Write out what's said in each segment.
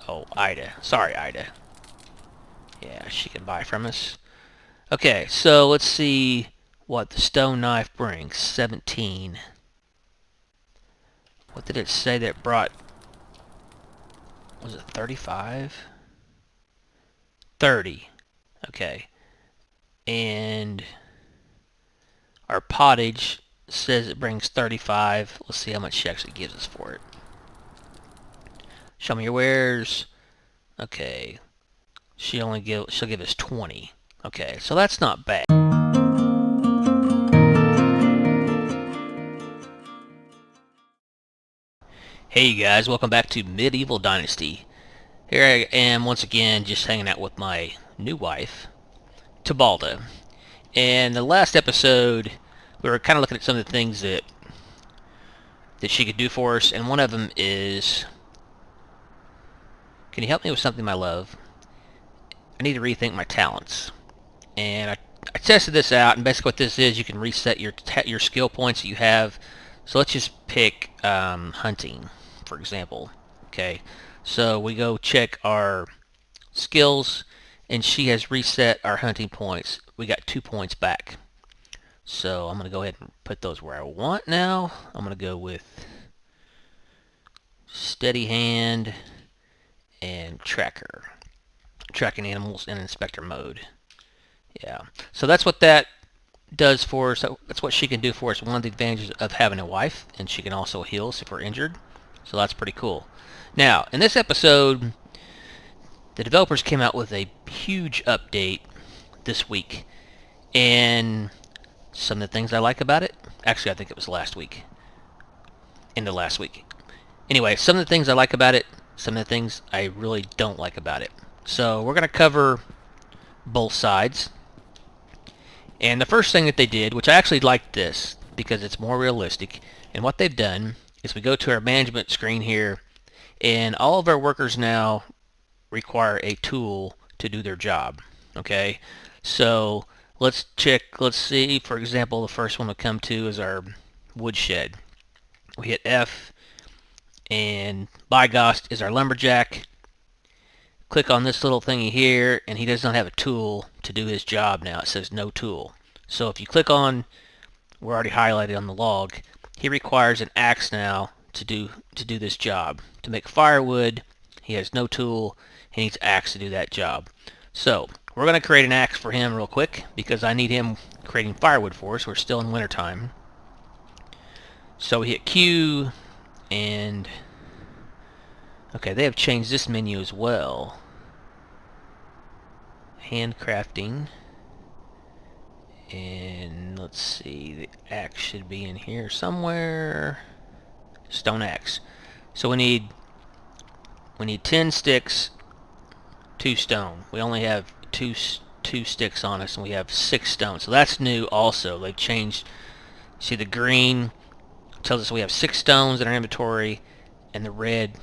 Oh, Ida. Sorry, Ida. Yeah, she can buy from us. Okay, so let's see what the stone knife brings. 17. What did it say that it brought? Was it 35? 30. Okay. And our pottage says it brings 35. Let's see how much she actually gives us for it. Show me your wares. Okay. She'll give us 20. Okay, so that's not bad. Hey you guys, welcome back to Medieval Dynasty. Here I am once again just hanging out with my new wife, Tabalda. And the last episode we were kind of looking at some of the things that she could do for us, and one of them is, can you help me with something, my love? I need to rethink my talents. And I tested this out, and basically what this is, you can reset your skill points that you have. So let's just pick hunting, for example. Okay, so we go check our skills, and she has reset our hunting points. We got 2 points back. So I'm going to go ahead and put those where I want now. I'm going to go with steady hand and tracker. Tracking animals in inspector mode. Yeah, so that's what that does for us. That's what she can do for us. One of the advantages of having a wife, and she can also heal us if we're injured. So that's pretty cool. Now, in this episode, the developers came out with a huge update this week, and some of the things I like about it, actually I think it was last week, in the last week. Anyway, some of the things I like about it, some of the things I really don't like about it. So we're going to cover both sides. And the first thing that they did, which I actually liked this because it's more realistic, and what they've done is we go to our management screen here, and all of our workers now require a tool to do their job. Okay, so let's see, for example, the first one to come to is our woodshed. We hit F, and Bygost is our lumberjack. Click on this little thingy here, and he does not have a tool to do his job now. It says no tool. So if you click on, we're already highlighted on the log, he requires an axe now to do this job. To make firewood, he has no tool. He needs axe to do that job. So we're going to create an axe for him real quick because I need him creating firewood for us. We're still in wintertime. So we hit Q, and okay, they have changed this menu as well. Handcrafting, and let's see, the axe should be in here somewhere. Stone axe. So we need 10 sticks, 2 stone. We only have two sticks on us, and we have 6 stone. So that's new also. They've changed. See, the green tells us we have 6 stones in our inventory, and the red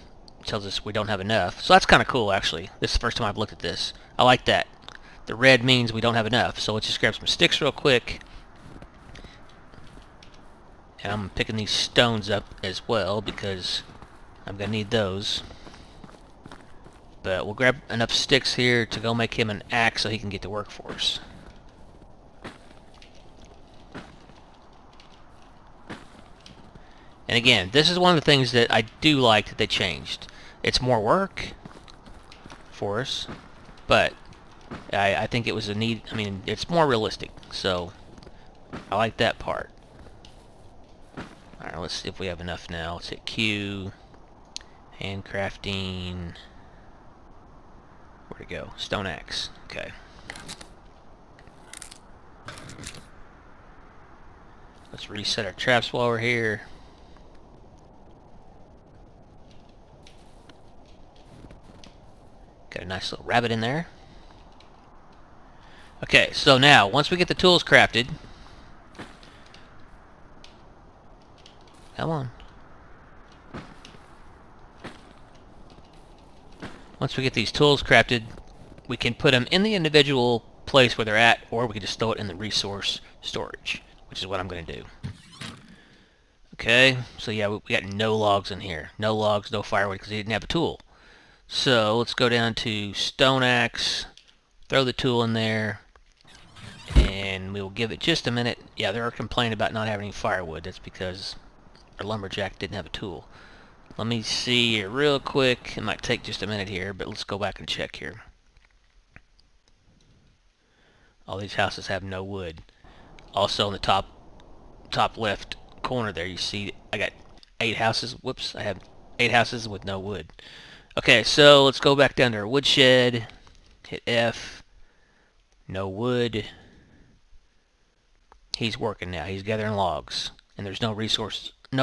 tells us we don't have enough. So that's kind of cool, actually. This is the first time I've looked at this. I like that. The red means we don't have enough. So let's just grab some sticks real quick. And I'm picking these stones up as well because I'm going to need those. But we'll grab enough sticks here to go make him an axe so he can get to work for us. And again, this is one of the things that I do like that they changed. It's more work for us, but I think it was a need. I mean, it's more realistic, so I like that part. Alright, let's see if we have enough now. Let's hit Q. Handcrafting. Where'd it go? Stone axe. Okay. Let's reset our traps while we're here. Got a nice little rabbit in there. Okay, so now, once we get the tools crafted... Come on. Once we get these tools crafted, we can put them in the individual place where they're at, or we can just throw it in the resource storage, which is what I'm going to do. Okay, so yeah, we got no logs in here. No logs, no firewood, because he didn't have a tool. So let's go down to stone axe, throw the tool in there, and we'll give it just a minute. Yeah, they're complaining about not having any firewood. That's because our lumberjack didn't have a tool. Let me see here real quick. It might take just a minute here, but let's go back and check here. All these houses have no wood. Also in the top left corner there, you see I got 8 houses. Whoops, I have 8 houses with no wood. Okay, so let's go back down to our woodshed. Hit F. No wood. He's working now. He's gathering logs. And there's no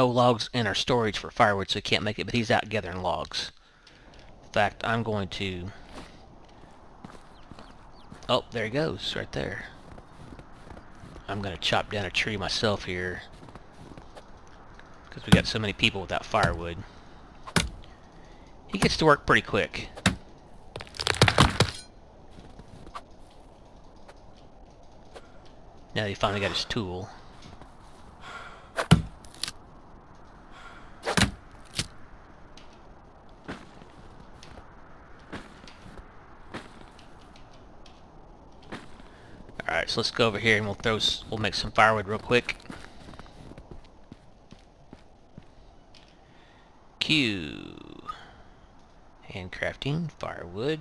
logs in our storage for firewood, so he can't make it, but he's out gathering logs. In fact, I'm going to... Oh, there he goes, right there. I'm going to chop down a tree myself here, because we got so many people without firewood. He gets to work pretty quick. Now he finally got his tool. Alright, so let's go over here and we'll make some firewood real quick. Q. Handcrafting, firewood.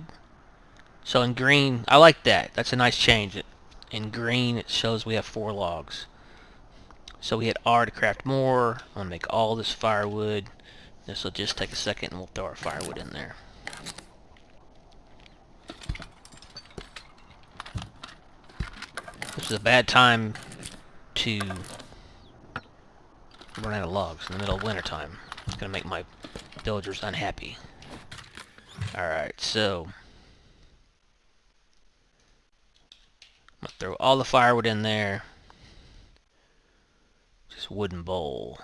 So in green, I like that. That's a nice change. In green, it shows we have 4 logs. So we hit R to craft more. I'm going to make all this firewood. This will just take a second and we'll throw our firewood in there. This is a bad time to run out of logs in the middle of winter time. It's going to make my villagers unhappy. Alright, so I'm going to throw all the firewood in there. Just wooden bowl.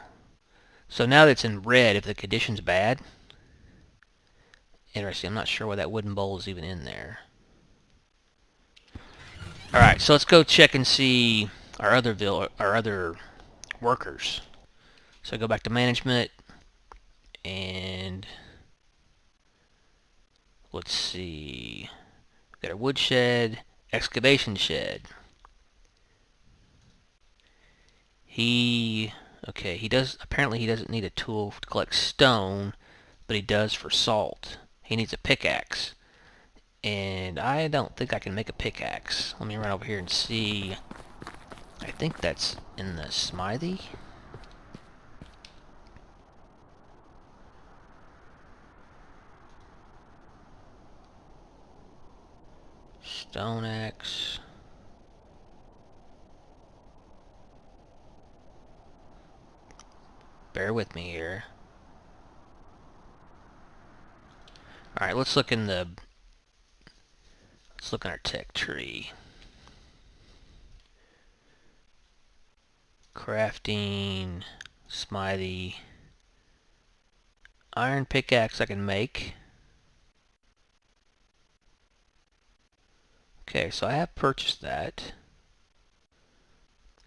So now that it's in red, if the condition's bad, interesting, I'm not sure why that wooden bowl is even in there. Alright, so let's go check and see our other workers. So go back to management, and let's see. We've got our woodshed, excavation shed. Apparently he doesn't need a tool to collect stone, but he does for salt. He needs a pickaxe. And I don't think I can make a pickaxe. Let me run over here and see. I think that's in the smithy. Stone axe. Bear with me here. Alright, let's look in our tech tree. Crafting, smithy, iron pickaxe I can make. Okay, so I have purchased that.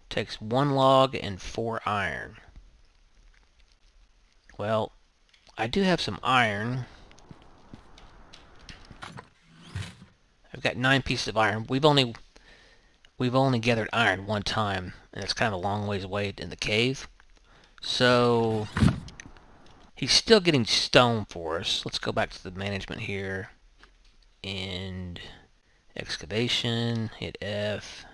Takes 1 log and 4 iron. Well, I do have some iron. I've got 9 pieces of iron. We've only gathered iron 1 time, and it's kind of a long ways away in the cave. So he's still getting stone for us. Let's go back to the management here, and excavation, hit F.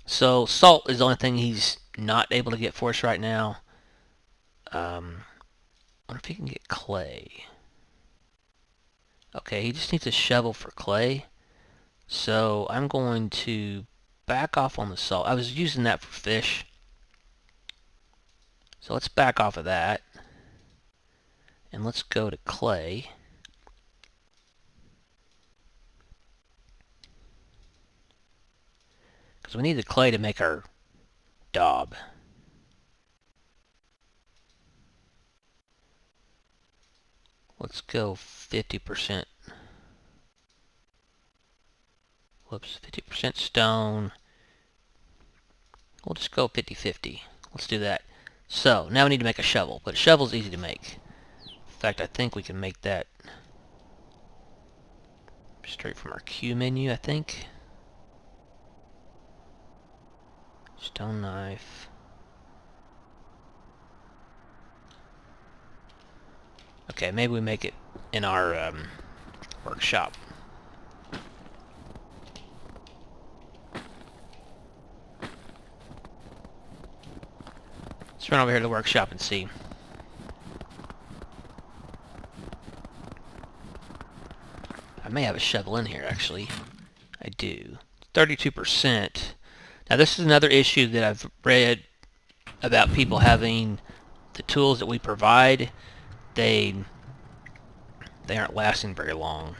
So salt is the only thing he's not able to get for us right now. I wonder if he can get clay. Okay, he just needs a shovel for clay. So I'm going to back off on the salt. I was using that for fish. So let's back off of that. And let's go to clay. Because we need the clay to make our daub. Let's go 50%. Whoops, 50% stone. We'll just go 50-50. Let's do that. So, now we need to make a shovel. But a shovel's easy to make. In fact, I think we can make that straight from our Q menu, I think. Stone knife. Okay, maybe we make it in our workshop. Let's run over here to the workshop and see. I may have a shovel in here, actually. I do. 32%. Now, this is another issue that I've read about people having the tools that we provide. They aren't lasting very long.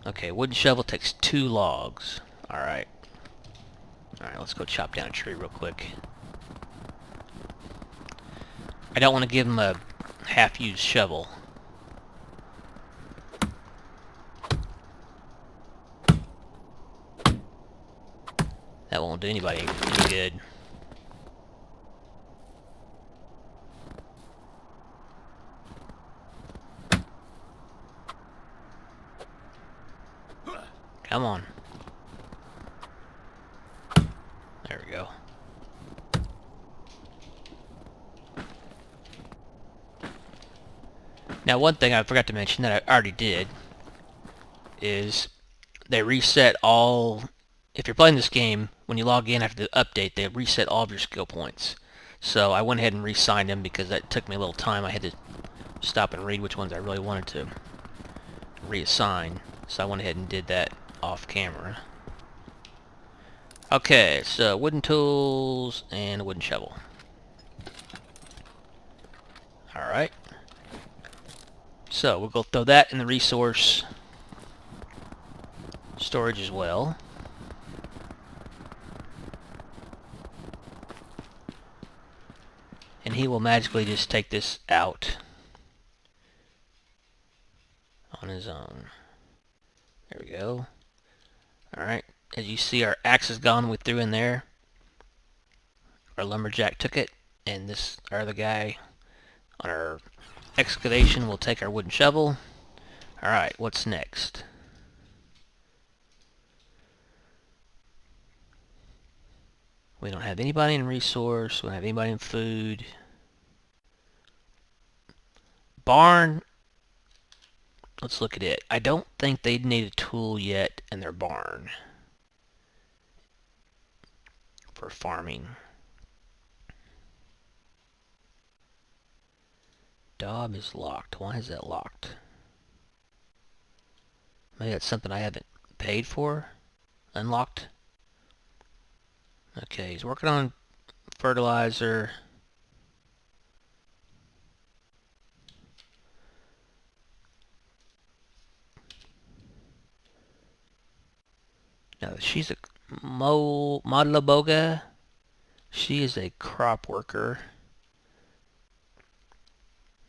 Okay, wooden shovel takes 2 logs. Alright. Alright, let's go chop down a tree real quick. I don't want to give him a half-used shovel. That won't do anybody any good. Come on. There we go. Now, one thing I forgot to mention that I already did is they reset all... If you're playing this game, when you log in after the update, they reset all of your skill points. So I went ahead and re-signed them because that took me a little time. I had to stop and read which ones I really wanted to reassign. So I went ahead and did that off camera. Okay, so wooden tools and a wooden shovel. Alright. So we'll go throw that in the resource storage as well. And he will magically just take this out on his own. There we go. Alright, as you see, our axe is gone. We threw in there. Our lumberjack took it, and this our other guy on our excavation will take our wooden shovel. Alright, what's next? We don't have anybody in resource. We don't have anybody in food. Barn. Let's look at it. I don't think they need a tool yet in their barn for farming. Dob is locked. Why is that locked? Maybe that's something I haven't paid for. Unlocked. Okay, he's working on fertilizer. Now, she's a Modlaboga. She is a crop worker.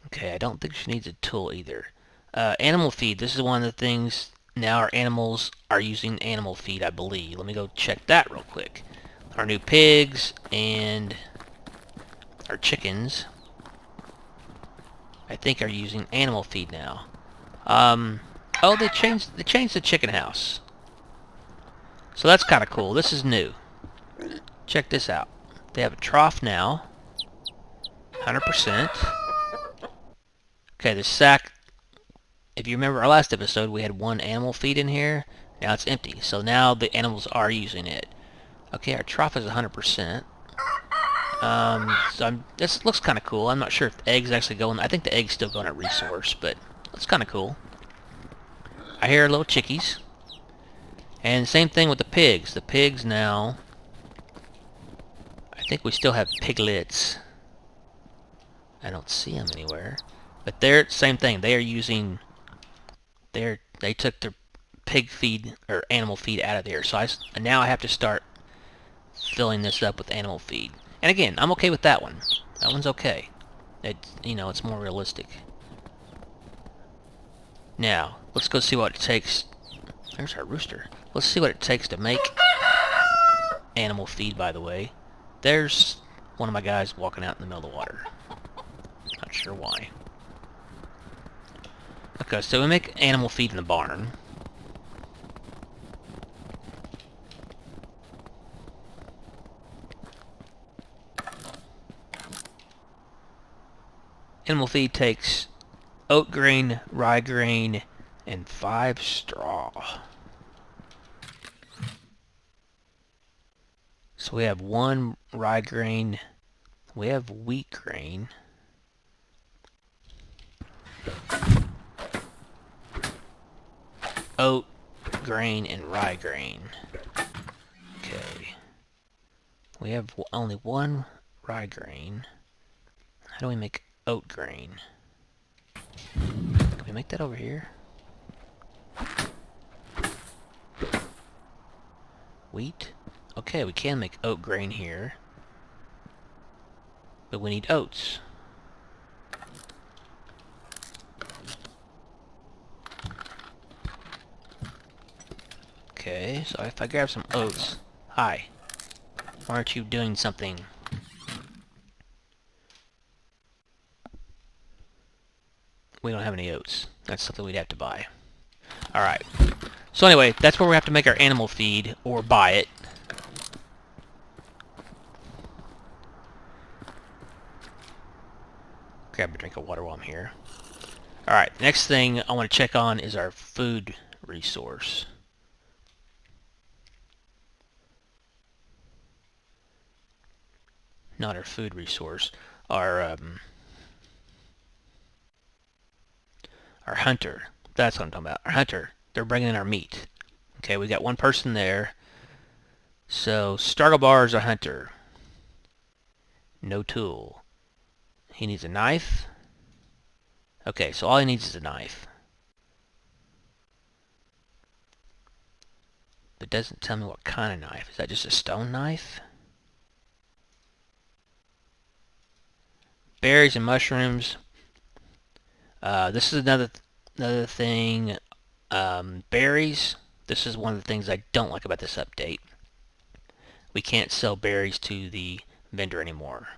Okay, I don't think she needs a tool either. Animal feed. This is one of the things. Now our animals are using animal feed, I believe. Let me go check that real quick. Our new pigs and our chickens, I think, are using animal feed now. Oh, they changed the chicken house. So that's kind of cool. This is new. Check this out. They have a trough now. 100%. Okay, the sack. If you remember our last episode, we had 1 animal feed in here. Now it's empty. So now the animals are using it. Okay, our trough is 100%. So this looks kind of cool. I'm not sure if the eggs actually go in. I think the eggs still go in a resource, but it's kind of cool. I hear little chickies. And same thing with the pigs. The pigs now, I think we still have piglets. I don't see them anywhere. But they're same thing. They are using they took their pig feed or animal feed out of there. So now I have to start filling this up with animal feed. And again, I'm okay with that one. That one's okay. It's more realistic. Now, let's go see what it takes. There's our rooster. Let's see what it takes to make animal feed, by the way. There's one of my guys walking out in the middle of the water. Not sure sure why. Okay, so we make animal feed in the barn. Animal feed takes oat grain, rye grain, and 5 straw. So we have 1 rye grain. We have wheat grain. Oat grain and rye grain. Okay. We have only 1 rye grain. How do we make oat grain? Can we make that over here? Wheat? Okay, we can make oat grain here. But we need oats. Okay, so if I grab some oats... Hi. Why aren't you doing something? We don't have any oats. That's something we'd have to buy. Alright. So anyway, that's where we have to make our animal feed, or buy it. Grab a drink of water while I'm here. Alright, next thing I want to check on is our food resource. Not our food resource. Our hunter. That's what I'm talking about. Our hunter. They're bringing in our meat. Okay, we got 1 person there. So, Stargobar is a hunter. No tool. He needs a knife. Okay, so all he needs is a knife. But it doesn't tell me what kind of knife. Is that just a stone knife? Berries and mushrooms. This is another thing. Berries. This is one of the things I don't like about this update. We can't sell berries to the vendor anymore.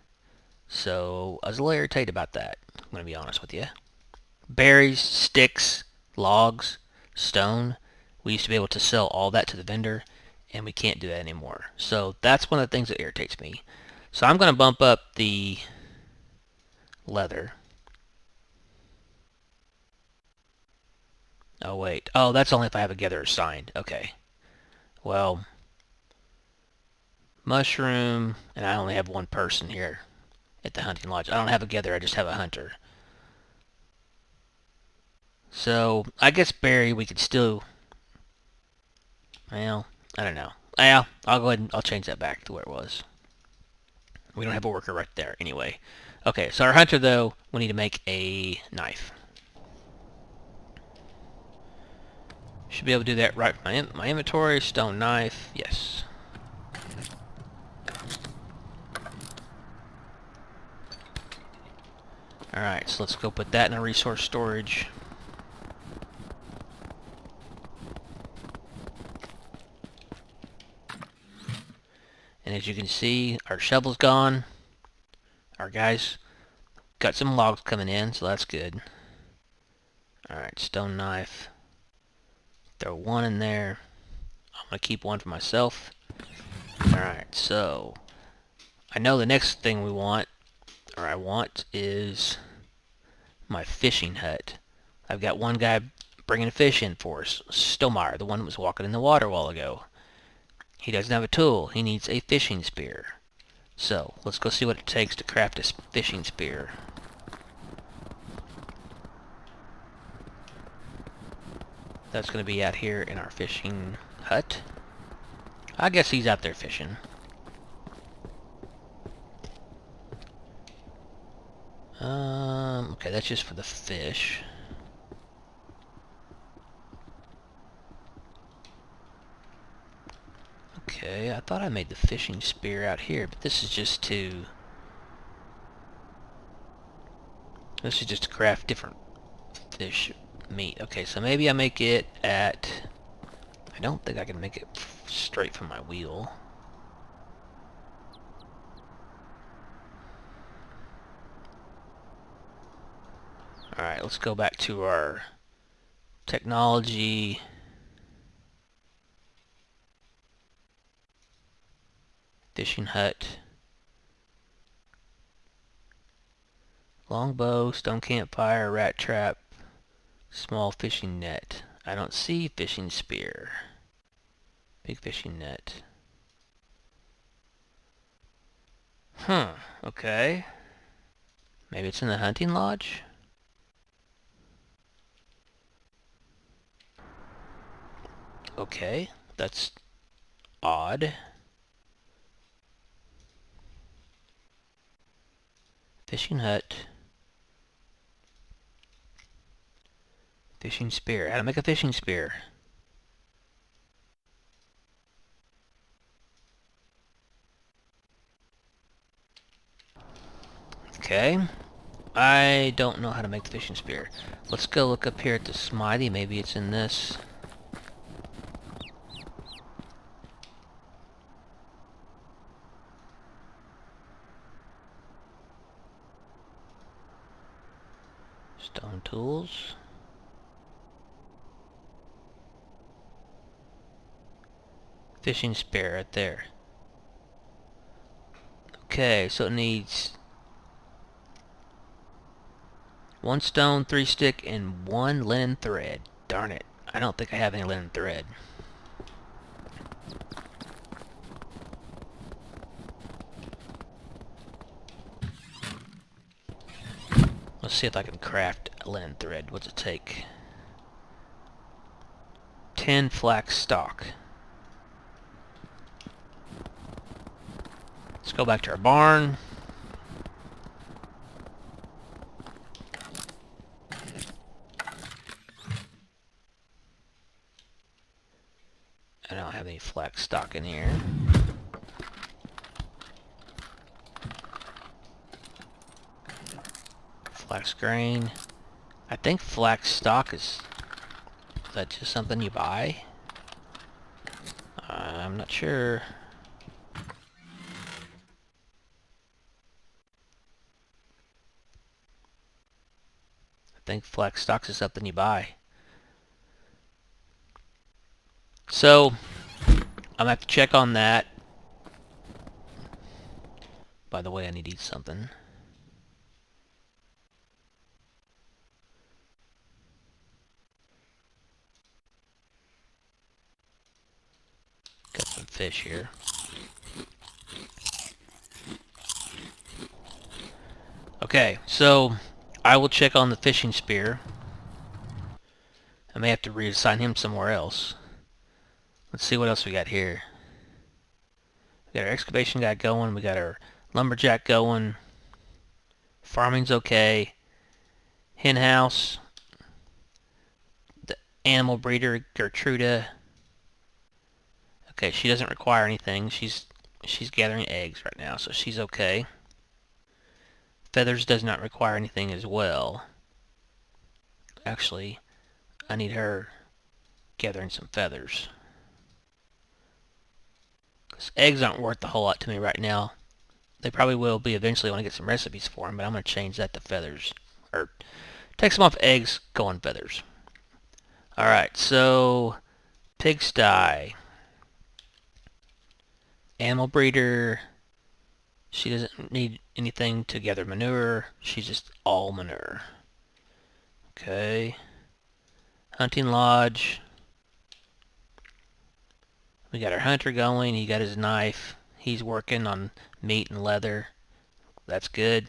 So I was a little irritated about that. I'm going to be honest with you. Berries, sticks, logs, stone. We used to be able to sell all that to the vendor, and we can't do that anymore. So that's one of the things that irritates me. So I'm going to bump up the leather. Oh, wait. Oh, that's only if I have a gatherer assigned. Okay. Well, mushroom, and I only have 1 person here at the hunting lodge. I don't have a gatherer, I just have a hunter. So, I guess berry we could still... Well, I don't know. Yeah, I'll go ahead and I'll change that back to where it was. We don't have a worker right there anyway. Okay, so our hunter, though, we need to make a knife. Should be able to do that right. My inventory, stone knife, yes. Alright, so let's go put that in our resource storage. And as you can see, our shovel's gone. Our guys got some logs coming in, so that's good. Alright, stone knife. Throw 1 in there. I'm going to keep 1 for myself. Alright, so I know the next thing we want, or I want, is my fishing hut. I've got 1 guy bringing fish in for us. Stonemeyer, the one that was walking in the water a while ago. He doesn't have a tool. He needs a fishing spear. So, let's go see what it takes to craft a fishing spear. That's going to be out here in our fishing hut. I guess he's out there fishing. Okay, that's just for the fish. Okay, I thought I made the fishing spear out here, but this is just to... This is just to craft different fish meat. Okay, so maybe I make it at... I don't think I can make it straight from my wheel. Alright, let's go back to our technology. Fishing hut. Longbow, stone campfire, rat trap, small fishing net. I don't see fishing spear. Big fishing net. Okay. Maybe it's in the hunting lodge? Okay, that's odd. Fishing hut. Fishing spear. How to make a fishing spear? Okay. I don't know how to make the fishing spear. Let's go look up here at the Smithy. Maybe it's in this. Stone tools. Fishing spear right there. Okay, so it needs 1 stone, 3 stick, and 1 linen thread. Darn it. I don't think I have any linen thread. Let's see if I can craft a linen thread. What's it take? 10 flax stalk. Let's go back to our barn. I don't have any flax stock in here. Flax grain. I think flax stock is that just something you buy? I'm not sure. I think flax stocks is something you buy. So, I'm gonna have to check on that. By the way, I need to eat something. Got some fish here. Okay, so I will check on the fishing spear. I may have to reassign him somewhere else. Let's see what else we got here. We got our excavation guy going. We got our lumberjack going. Farming's okay. Hen house. The animal breeder, Gertruda. Okay, she doesn't require anything. She's gathering eggs right now, so she's okay. Feathers does not require anything as well. Actually, I need her gathering some feathers. Because eggs aren't worth a whole lot to me right now. They probably will be eventually when I get some recipes for them, but I'm going to change that to feathers. Or take some off eggs, go on feathers. Alright, so pigsty. Animal breeder. She doesn't need anything to gather manure. She's just all manure. Okay. Hunting lodge. We got our hunter going. He got his knife. He's working on meat and leather. That's good.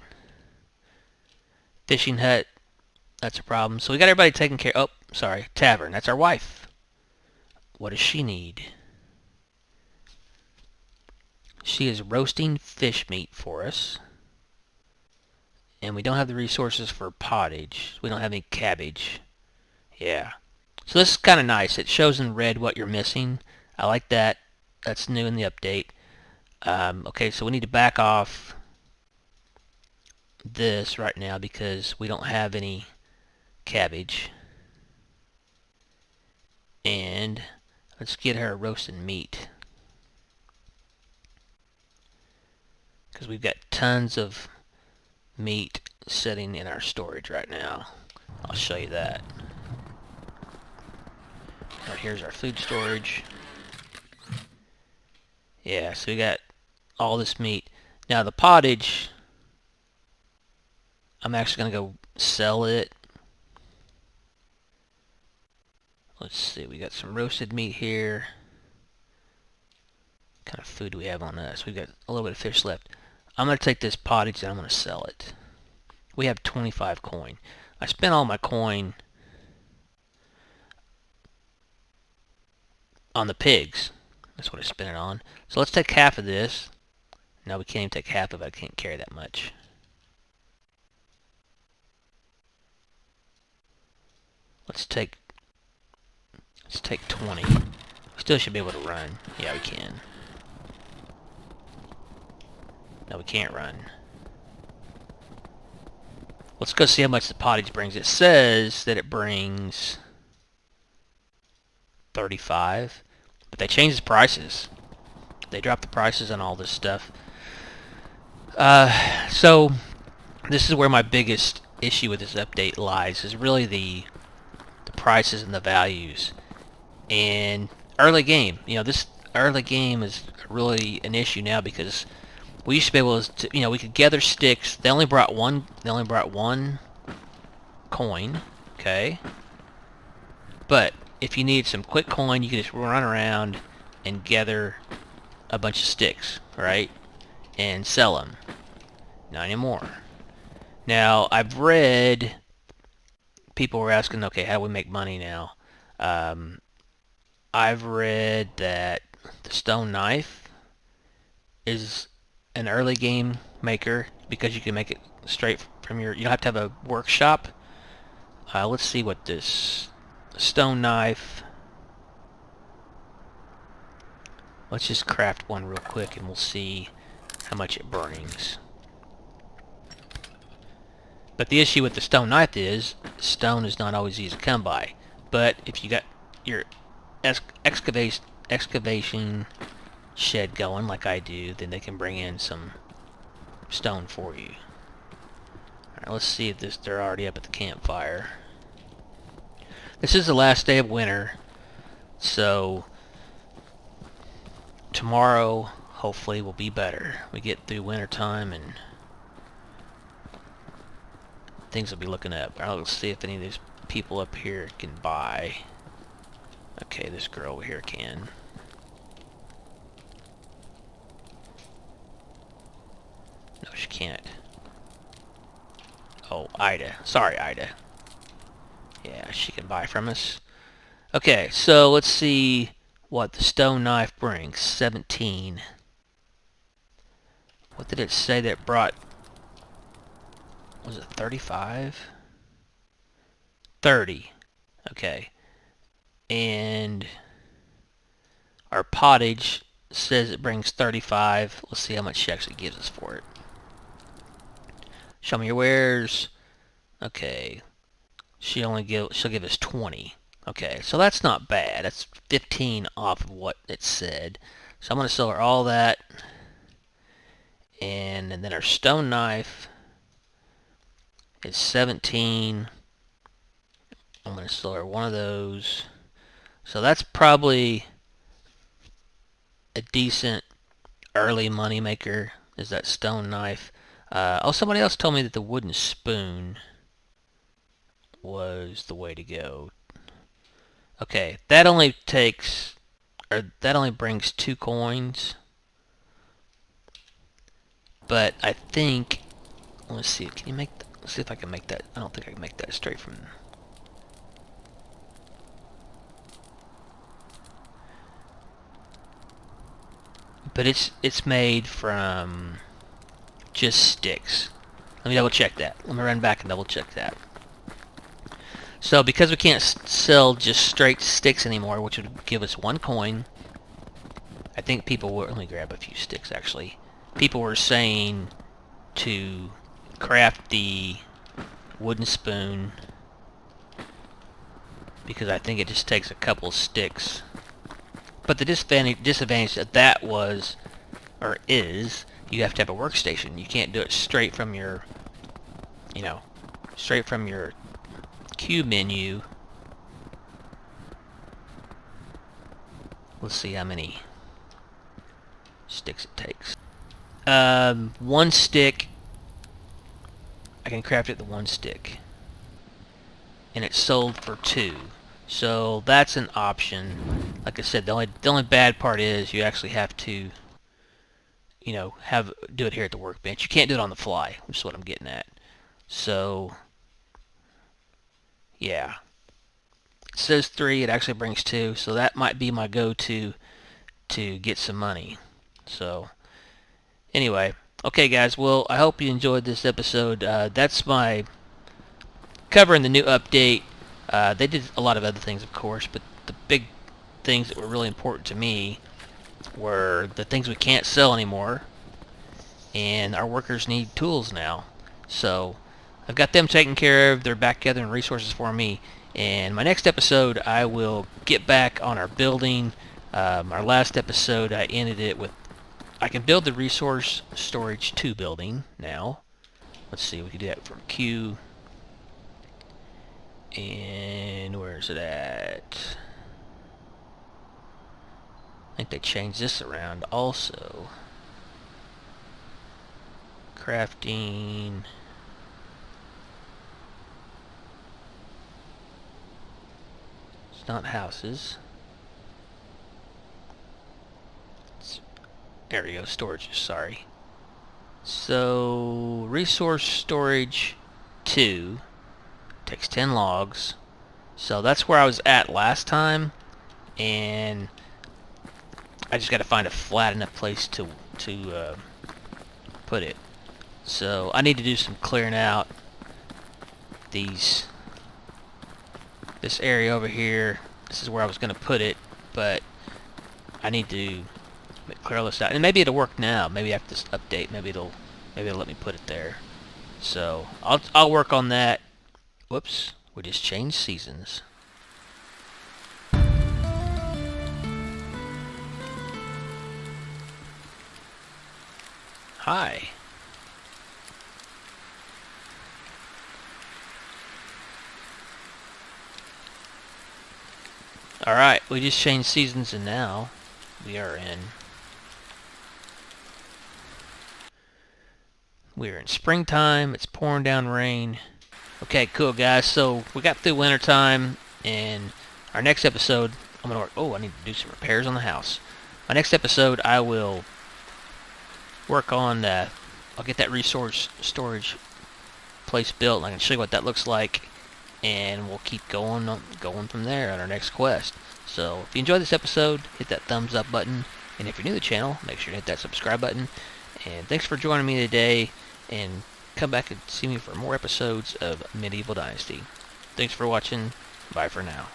Fishing hut. That's a problem. So we got everybody taken care of. Oh, sorry. Tavern. That's our wife. What does she need? She is roasting fish meat for us. And we don't have the resources for pottage. We don't have any cabbage. Yeah. So this is kind of nice. It shows in red what you're missing. I like that. That's new in the update. Okay, so we need to back off this right now because we don't have any cabbage. And let's get her roasting meat. Because we've got tons of meat sitting in our storage right now. I'll show you that. Right, here's our food storage. Yeah, so we got all this meat. Now the pottage, I'm actually going to go sell it. Let's see, we got some roasted meat here. What kind of food do we have on us? We've got a little bit of fish left. I'm going to take this pottage and I'm going to sell it. We have 25 coin. I spent all my coin on the pigs. That's what I spent it on. So let's take half of this. No, we can't even take half of it. I can't carry that much. Let's take 20. We still should be able to run. Yeah, we can. No, we can't run. Let's go see how much the pottage brings. It says that it brings 35, but they changed the prices. They dropped the prices on all this stuff. So this is where my biggest issue with this update lies, is really the prices and the values. And early game, this early game is really an issue now, because we used to be able to, we could gather sticks. They only brought one coin, okay? But if you need some quick coin, you can just run around and gather a bunch of sticks, right? And sell them. Not anymore. Now, I've read, people were asking, okay, how do we make money now? I've read that the stone knife is an early game maker, because you can make it straight from your, you don't have to have a workshop. Let's see what this stone knife, let's just craft one real quick and we'll see how much it brings. But the issue with the stone knife is, stone is not always easy to come by. But if you got your excavation shed going like I do, then they can bring in some stone for you. Alright, let's see if they're already up at the campfire. This is the last day of winter, so tomorrow hopefully will be better. We get through winter time and things will be looking up. I'll see if any of these people up here can buy. Okay, this girl over here can. No, she can't. Oh, Ida. Sorry, Ida. Yeah, she can buy from us. Okay, so let's see what the stone knife brings. 17. What did it say that brought? Was it 35? 30. Okay. And our pottage says it brings 35. Let's see how much she actually gives us for it. Show me your wares. Okay. She'll give us 20. Okay, so that's not bad. That's 15 off of what it said. So I'm going to sell her all that. And then our stone knife is 17. I'm going to sell her one of those. So that's probably a decent early money maker, is that stone knife. Oh, somebody else told me that the wooden spoon was the way to go. Okay, that only brings 2 coins. But I think, let's see, let's see if I can make that. I don't think I can make that straight from. But it's made from just sticks. Let me double check that. Let me run back and double check that. So because we can't sell just straight sticks anymore, which would give us 1 coin, I think people were, let me grab a few sticks actually. People were saying to craft the wooden spoon, because I think it just takes a couple sticks. But the disadvantage of that was, or is, you have to have a workstation. You can't do it straight from your, straight from your Q menu. Let's see how many sticks it takes. 1 stick. I can craft it the 1 stick. And it's sold for 2. So that's an option. Like I said, the only bad part is you actually have to, you know, do it here at the workbench. You can't do it on the fly, which is what I'm getting at. So yeah, it says 3. It actually brings 2. So that might be my go-to to get some money. So anyway, okay guys, well I hope you enjoyed this episode. That's my covering the new update. They did a lot of other things, of course, but the big things that were really important to me were the things we can't sell anymore, and our workers need tools now. So I've got them taken care of. They're back gathering resources for me. And my next episode, I will get back on our building. Our last episode, I ended it with, I can build the resource storage 2 building now. Let's see, we can do that from Q. And where is it at? I think they changed this around also. Crafting. It's not houses. There we go, storage, sorry. So, resource storage 2 takes 10 logs. So that's where I was at last time, and I just got to find a flat enough place to put it. So I need to do some clearing out this area over here. This is where I was going to put it, but I need to clear all this out. And maybe it'll work now. Maybe after this update, maybe it'll let me put it there. So I'll work on that. Whoops, we just changed seasons. Hi. Alright, we just changed seasons and now we are in springtime. It's pouring down rain. Okay, cool guys, so we got through winter time, and our next episode I'm gonna work, I need to do some repairs on the house. My next episode I will work on I'll get that resource storage place built, and I can show you what that looks like, and we'll keep going from there on our next quest. So if you enjoyed this episode, hit that thumbs up button, and if you're new to the channel, make sure to hit that subscribe button. And thanks for joining me today, and come back and see me for more episodes of Medieval Dynasty. Thanks for watching. Bye for now.